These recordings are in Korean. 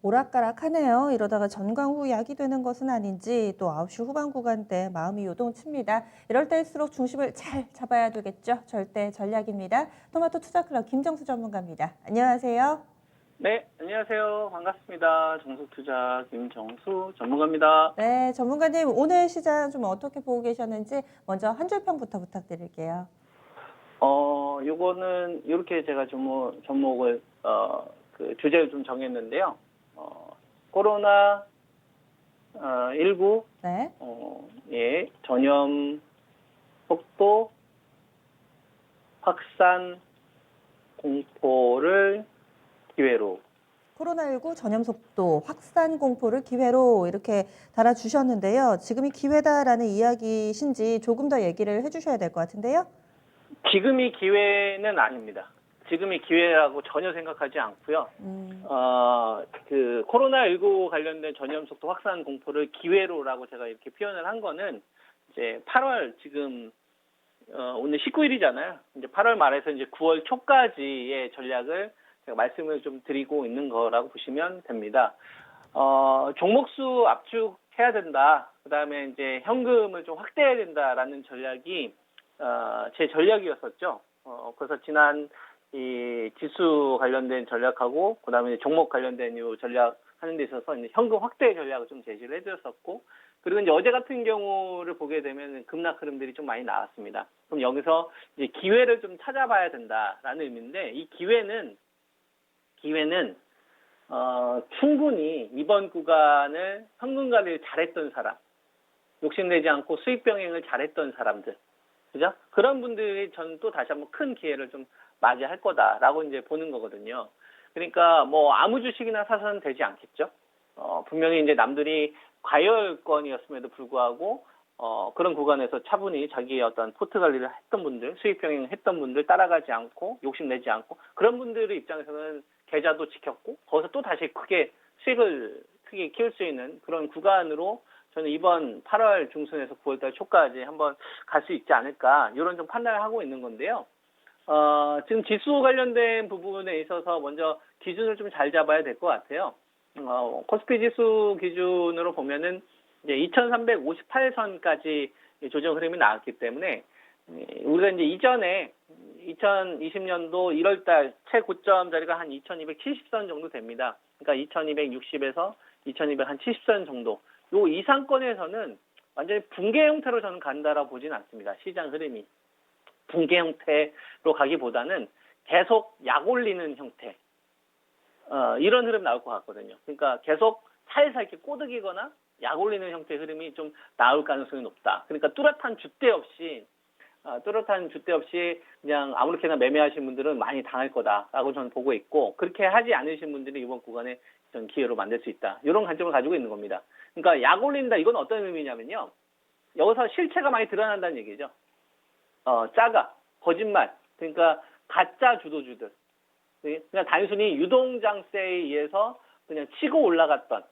오락가락하네요. 이러다가 전광 후 약이 되는 것은 아닌지 또 9시 후반 구간대 마음이 요동칩니다. 이럴 때일수록 중심을 잘 잡아야 되겠죠. 절대 전략입니다. 토마토 투자클럽 김정수 전문가입니다. 안녕하세요. 네, 안녕하세요. 반갑습니다. 정석투자 김정수 전문가입니다. 네, 전문가님 오늘 시장 좀 어떻게 보고 계셨는지 먼저 한 줄 평부터 부탁드릴게요. 요거는 이렇게 제가 종목을 그 주제를 좀 정했는데요. 코로나 19 네. 예, 전염 속도 확산 공포를 기회로. 코로나19 전염 속도 확산 공포를 기회로 이렇게 달아주셨는데요. 지금이 기회다라는 이야기신지 조금 더 얘기를 해주셔야 될 것 같은데요. 지금이 기회는 아닙니다. 지금이 기회라고 전혀 생각하지 않고요. 그 코로나19 관련된 전염 속도 확산 공포를 기회로라고 제가 이렇게 표현을 한 거는 이제 8월 지금 오늘 19일이잖아요. 이제 8월 말에서 이제 9월 초까지의 전략을 제가 말씀을 좀 드리고 있는 거라고 보시면 됩니다. 종목수 압축해야 된다. 그다음에 이제 현금을 좀 확대해야 된다라는 전략이 제 전략이었었죠. 그래서 지난 이 지수 관련된 전략하고 그다음에 종목 관련된 이 전략 하는 데 있어서 이제 현금 확대 전략을 좀 제시를 해드렸었고, 그리고 이제 어제 같은 경우를 보게 되면 급락 흐름들이 좀 많이 나왔습니다. 그럼 여기서 이제 기회를 좀 찾아봐야 된다라는 의미인데, 이 기회는 충분히 이번 구간을 현금 관리를 잘했던 사람, 욕심내지 않고 수익 병행을 잘했던 사람들, 그죠? 그런 분들이 저는 또 다시 한번 큰 기회를 좀 맞이할 거다라고 이제 보는 거거든요. 그러니까 뭐 아무 주식이나 사서는 되지 않겠죠. 분명히 이제 남들이 과열권이었음에도 불구하고 그런 구간에서 차분히 자기의 어떤 포트 관리를 했던 분들, 수익 병행을 했던 분들 따라가지 않고 욕심내지 않고, 그런 분들의 입장에서는 계좌도 지켰고 거기서 또 다시 크게 수익을 크게 키울 수 있는 그런 구간으로 저는 이번 8월 중순에서 9월달 초까지 한번 갈 수 있지 않을까, 이런 좀 판단을 하고 있는 건데요. 지금 지수 관련된 부분에 있어서 먼저 기준을 좀 잘 잡아야 될 것 같아요. 코스피 지수 기준으로 보면은 이제 2358선까지 조정 흐름이 나왔기 때문에, 우리가 이제 이전에 2020년도 1월달 최고점 자리가 한 2270선 정도 됩니다. 그러니까 2260에서 2270선 정도. 요 이상권에서는 완전히 붕괴 형태로 저는 간다라고 보지는 않습니다. 시장 흐름이. 붕괴 형태로 가기보다는 계속 약 올리는 형태. 이런 흐름 나올 것 같거든요. 그러니까 계속 살살 이렇게 꼬드기거나 약 올리는 형태의 흐름이 좀 나올 가능성이 높다. 그러니까 뚜렷한 줏대 없이 그냥 아무렇게나 매매하신 분들은 많이 당할 거다라고 저는 보고 있고, 그렇게 하지 않으신 분들이 이번 구간에 전 기회로 만들 수 있다. 이런 관점을 가지고 있는 겁니다. 그러니까 약 올린다, 이건 어떤 의미냐면요. 여기서 실체가 많이 드러난다는 얘기죠. 짜가, 거짓말, 그러니까 가짜 주도주들. 그냥 단순히 유동장세에 의해서 그냥 치고 올라갔던,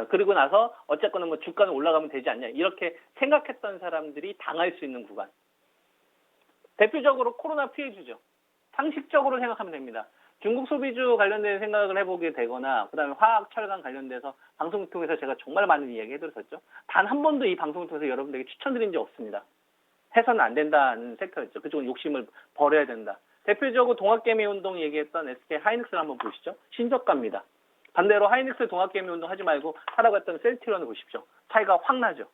그리고 나서 어쨌거나 뭐 주가는 올라가면 되지 않냐, 이렇게 생각했던 사람들이 당할 수 있는 구간. 대표적으로 코로나 피해주죠. 상식적으로 생각하면 됩니다. 중국 소비주 관련된 생각을 해보게 되거나, 그 다음에 화학, 철강 관련돼서 방송을 통해서 제가 정말 많은 이야기 해드렸었죠. 단 한 번도 이 방송을 통해서 여러분들에게 추천드린 적 없습니다. 해서는 안 된다는 섹터였죠. 그쪽은 욕심을 버려야 된다. 대표적으로 동학개미 운동 얘기했던 SK 하이닉스를 한번 보시죠. 신저가입니다. 반대로 하이닉스 동학개미 운동 하지 말고 하라고 했던 셀트리온을 보십시오. 차이가 확 나죠.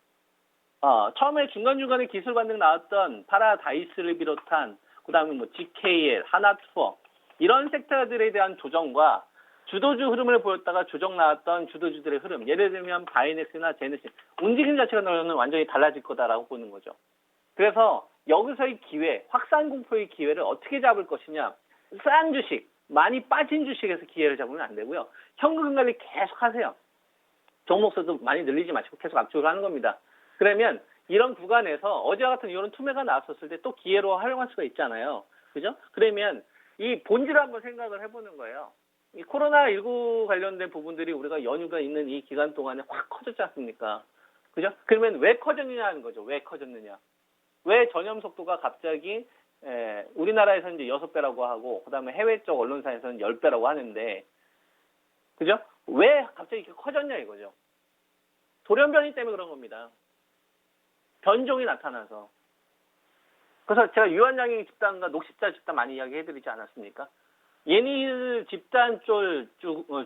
처음에 중간중간에 기술 반등 나왔던 파라다이스를 비롯한, 그 다음에 뭐 GKL, 하나투어, 이런 섹터들에 대한 조정과 주도주 흐름을 보였다가 조정 나왔던 주도주들의 흐름, 예를 들면 바이넥스나 제네시스, 움직임 자체가 저는 완전히 달라질 거다라고 보는 거죠. 그래서 여기서의 기회, 확산 공포의 기회를 어떻게 잡을 것이냐. 싼 주식, 많이 빠진 주식에서 기회를 잡으면 안 되고요. 현금 관리 계속 하세요. 종목수도 많이 늘리지 마시고 계속 압축을 하는 겁니다. 그러면 이런 구간에서 어제와 같은 이런 투매가 나왔었을 때 또 기회로 활용할 수가 있잖아요. 그죠? 그러면 이 본질을 한번 생각을 해보는 거예요. 이 코로나19 관련된 부분들이 우리가 연휴가 있는 이 기간 동안에 확 커졌지 않습니까? 그죠? 그러면 왜 커졌느냐는 거죠. 왜 커졌느냐. 왜 전염 속도가 갑자기 우리나라에서는 이제 6배라고 하고, 그 다음에 해외 쪽 언론사에서는 10배라고 하는데, 그죠? 왜 갑자기 이렇게 커졌냐 이거죠. 돌연변이 때문에 그런 겁니다. 변종이 나타나서. 그래서 제가 유한양행 집단과 녹십자 집단 많이 이야기해드리지 않았습니까? 얘네들 집단 쪽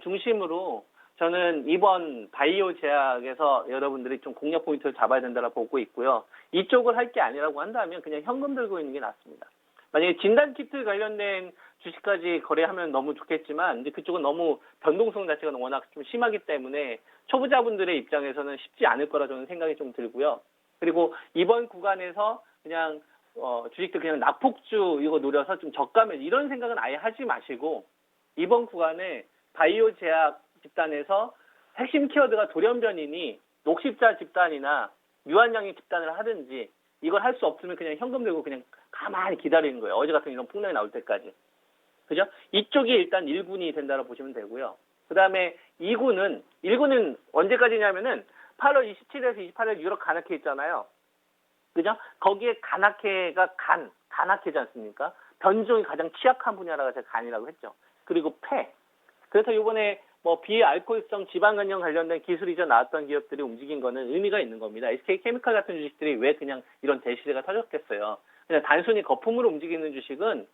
중심으로 저는 이번 바이오 제약에서 여러분들이 좀 공략 포인트를 잡아야 된다고 보고 있고요. 이쪽을 할 게 아니라고 한다면 그냥 현금 들고 있는 게 낫습니다. 만약에 진단키트 관련된 주식까지 거래하면 너무 좋겠지만 이제 그쪽은 너무 변동성 자체가 워낙 좀 심하기 때문에 초보자분들의 입장에서는 쉽지 않을 거라 저는 생각이 좀 들고요. 그리고 이번 구간에서 그냥 주식들 그냥 낙폭주 이거 노려서 좀 저가면 이런 생각은 아예 하지 마시고 이번 구간에 바이오 제약 집단에서 핵심 키워드가 돌연변이니 녹십자 집단이나 유한양행 집단을 하든지 이걸 할 수 없으면 그냥 현금 들고 그냥 가만히 기다리는 거예요. 어제 같은 이런 폭락이 나올 때까지. 그죠? 이쪽이 일단 1군이 된다고 보시면 되고요. 그 다음에 1군은 언제까지냐면은 8월 27일에서 28일 유럽 간악회 있잖아요. 그죠? 거기에 간악회가 간악회지 않습니까? 변종이 가장 취약한 분야라고 제가 간이라고 했죠. 그리고 폐. 그래서 이번에 뭐 비알코올성 지방간염 관련된 기술이 전 나왔던 기업들이 움직인 거는 의미가 있는 겁니다. SK케미칼 같은 주식들이 왜 그냥 이런 대시세가 터졌겠어요. 그냥 단순히 거품으로 움직이는 주식은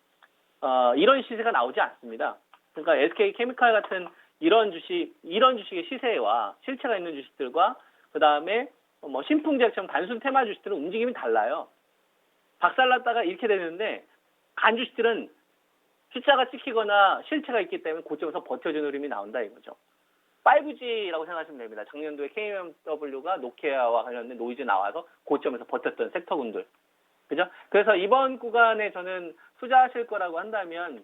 이런 시세가 나오지 않습니다. 그러니까 SK케미칼 같은 이런 주식의 시세와 실체가 있는 주식들과 그 다음에 뭐 신풍제약처럼 단순 테마 주식들은 움직임이 달라요. 박살났다가 이렇게 되는데 간 주식들은 숫자가 찍히거나 실체가 있기 때문에 고점에서 버텨주는 흐름이 나온다 이거죠. 5G라고 생각하시면 됩니다. 작년도에 KMW가 노키아와 관련된 노이즈 나와서 고점에서 버텼던 섹터군들. 그죠? 그래서 이번 구간에 저는 투자하실 거라고 한다면,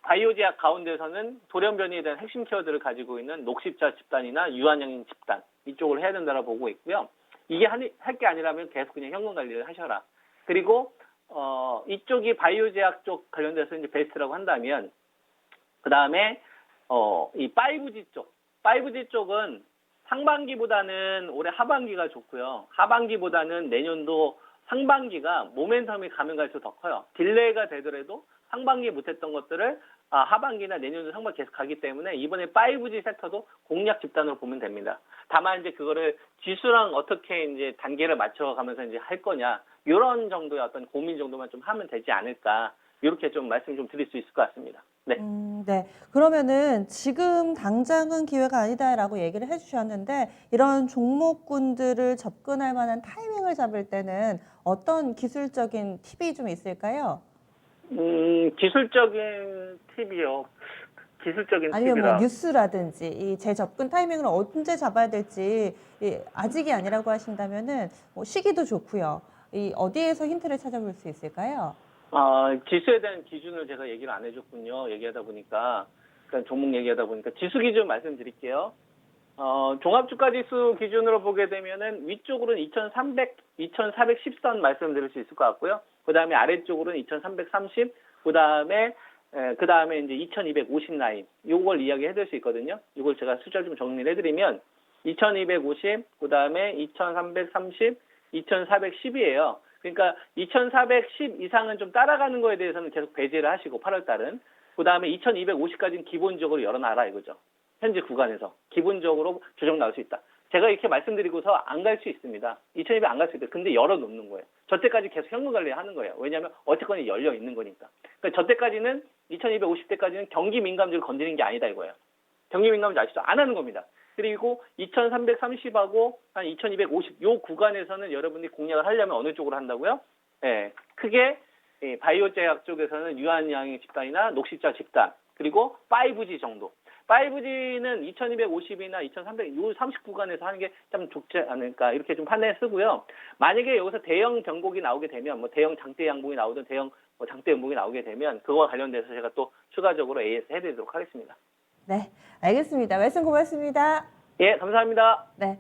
바이오 제약 가운데서는 돌연변이에 대한 핵심 키워드를 가지고 있는 녹십자 집단이나 유한양행 집단, 이쪽을 해야 된다고 보고 있고요. 이게 할 게 아니라면 계속 그냥 현금 관리를 하셔라. 그리고, 이쪽이 바이오 제약 쪽 관련돼서 이제 베스트라고 한다면, 그 다음에, 이 5G 쪽은 상반기보다는 올해 하반기가 좋고요. 하반기보다는 내년도 상반기가 모멘텀이 가면 갈수록 더 커요. 딜레이가 되더라도 상반기에 못했던 것들을 하반기나 내년도 상반기 계속 가기 때문에 이번에 5G 섹터도 공략 집단으로 보면 됩니다. 다만 이제 그거를 지수랑 어떻게 이제 단계를 맞춰가면서 이제 할 거냐 이런 정도의 어떤 고민 정도만 좀 하면 되지 않을까 이렇게 좀 말씀 좀 드릴 수 있을 것 같습니다. 네. 네. 그러면은 지금 당장은 기회가 아니다라고 얘기를 해주셨는데 이런 종목군들을 접근할 만한 타이밍을 잡을 때는 어떤 기술적인 팁이 좀 있을까요? 기술적인 팁이요. 기술적인 아니면 뭐 팁이라. 뉴스라든지 이 재접근 타이밍을 언제 잡아야 될지 아직이 아니라고 하신다면은 뭐 시기도 좋고요. 이 어디에서 힌트를 찾아볼 수 있을까요? 지수에 대한 기준을 제가 얘기를 안 해줬군요. 얘기하다 보니까, 그러니까 종목 얘기하다 보니까 지수 기준 말씀드릴게요. 종합주가지수 기준으로 보게 되면은 위쪽으로는 2410선 말씀드릴 수 있을 것 같고요. 그 다음에 아래쪽으로는 2330, 그 다음에 이제 2250 라인. 요걸 이야기해 드릴 수 있거든요. 이걸 제가 숫자 좀 정리를 해드리면 2250, 그 다음에 2330, 2410이에요. 그러니까 2410 이상은 좀 따라가는 거에 대해서는 계속 배제를 하시고 8월 달은 그 다음에 2250까지는 기본적으로 열어놔라 이거죠. 현재 구간에서 기본적으로 조정 나올 수 있다. 제가 이렇게 말씀드리고서 안 갈 수 있습니다. 2200 안 갈 수 있다. 근데 열어놓는 거예요. 저 때까지 계속 현금 관리하는 거예요. 왜냐하면 어쨌거나 열려 있는 거니까. 그러니까 저 때까지는 2250대까지는 경기 민감주를 건드리는 게 아니다 이거예요. 경기 민감주 아시죠? 안 하는 겁니다. 그리고 2330하고 한 2250 요 구간에서는 여러분들이 공략을 하려면 어느 쪽으로 한다고요? 예, 크게 바이오 제약 쪽에서는 유한양행 집단이나 녹십자 집단 그리고 5G 정도. 5G는 2250이나 2300, 요 30 구간에서 하는 게 참 좋지 않을까, 이렇게 좀 판단해 쓰고요. 만약에 여기서 대형 변곡이 나오게 되면, 뭐 대형 장대 양봉이 나오든 대형 장대 음봉이 나오게 되면, 그거와 관련돼서 제가 또 추가적으로 AS 해드리도록 하겠습니다. 네, 알겠습니다. 말씀 고맙습니다. 예, 감사합니다. 네.